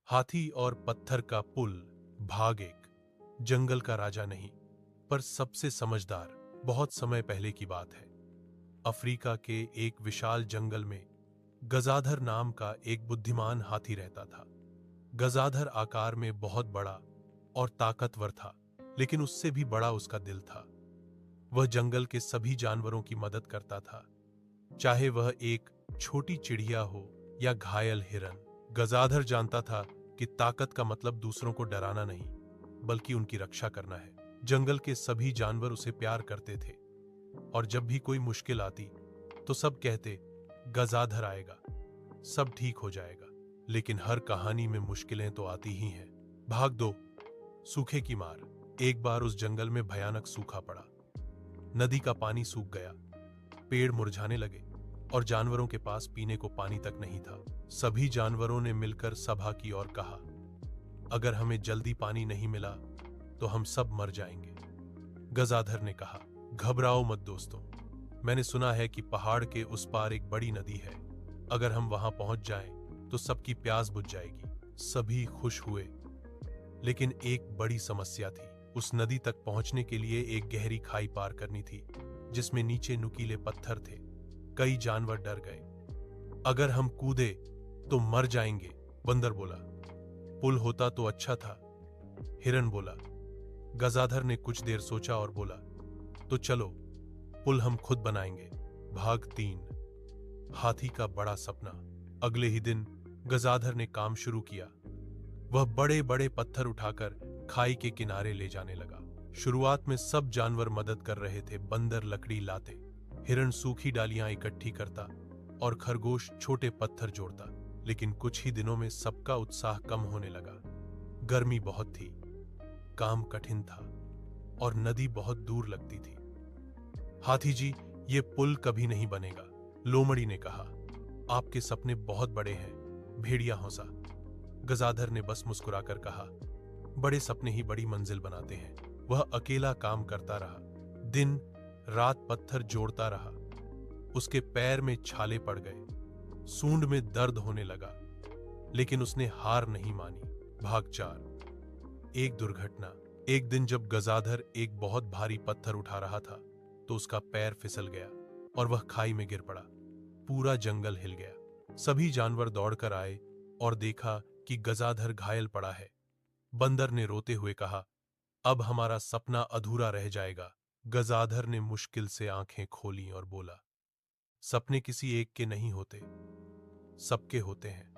हाथी और पत्थर का पुल भाग एक। जंगल का राजा नहीं, पर सबसे समझदार। बहुत समय पहले की बात है। अफ्रीका के एक विशाल जंगल में गजाधर नाम का एक बुद्धिमान हाथी रहता था। गजाधर आकार में बहुत बड़ा और ताकतवर था, लेकिन उससे भी बड़ा उसका दिल था। वह जंगल के सभी जानवरों की मदद करता था, चाहे वह एक छोटी चिड़िया हो या घायल हिरन। गजाधर जानता था कि ताकत का मतलब दूसरों को डराना नहीं, बल्कि उनकी रक्षा करना है। जंगल के सभी जानवर उसे प्यार करते थे, और जब भी कोई मुश्किल आती तो सब कहते, गजाधर आएगा, सब ठीक हो जाएगा। लेकिन हर कहानी में मुश्किलें तो आती ही हैं। भाग दो, सूखे की मार। एक बार उस जंगल में भयानक सूखा पड़ा। नदी का पानी सूख गया, पेड़ मुरझाने लगे, और जानवरों के पास पीने को पानी तक नहीं था। सभी जानवरों ने मिलकर सभा की और कहा, अगर हमें जल्दी पानी नहीं मिला तो हम सब मर जाएंगे। गजाधर ने कहा, घबराओ मत दोस्तों, मैंने सुना है कि पहाड़ के उस पार एक बड़ी नदी है। अगर हम वहां पहुंच जाएं तो सबकी प्यास बुझ जाएगी। सभी खुश हुए, लेकिन एक बड़ी समस्या थी। उस नदी तक पहुंचने के लिए एक गहरी खाई पार करनी थी, जिसमें नीचे नुकीले पत्थर थे। कई जानवर डर गए। अगर हम कूदे तो मर जाएंगे, बंदर बोला। पुल होता तो अच्छा था, हिरन बोला। गजाधर ने कुछ देर सोचा और बोला, तो चलो, पुल हम खुद बनाएंगे। भाग 3, हाथी का बड़ा सपना। अगले ही दिन गजाधर ने काम शुरू किया। वह बड़े बड़े पत्थर उठाकर खाई के किनारे ले जाने लगा। शुरुआत में सब जानवर मदद कर रहे थे। बंदर लकड़ी लाते, हिरन सूखी डालियां इकट्ठी करता, और खरगोश छोटे पत्थर जोड़ता। लेकिन कुछ ही दिनों में सबका उत्साह कम होने लगा। गर्मी बहुत थी, काम कठिन था, और नदी बहुत दूर लगती थी। हाथी जी, ये पुल कभी नहीं बनेगा, लोमड़ी ने कहा। आपके सपने बहुत बड़े हैं, भेड़िया हंसा। गजाधर ने बस मुस्कुराकर कहा, बड़े सपने ही बड़ी मंजिल बनाते हैं। वह अकेला काम करता रहा, दिन रात पत्थर जोड़ता रहा। उसके पैर में छाले पड़ गए, सूंड में दर्द होने लगा, लेकिन उसने हार नहीं मानी। भाग 4, एक दुर्घटना। एक दिन जब गजाधर एक बहुत भारी पत्थर उठा रहा था, तो उसका पैर फिसल गया और वह खाई में गिर पड़ा। पूरा जंगल हिल गया। सभी जानवर दौड़कर आए और देखा कि गजाधर घायल पड़ा है। बंदर ने रोते हुए कहा, अब हमारा सपना अधूरा रह जाएगा। गजाधर ने मुश्किल से आंखें खोलीं और बोला, सपने किसी एक के नहीं होते, सबके होते हैं।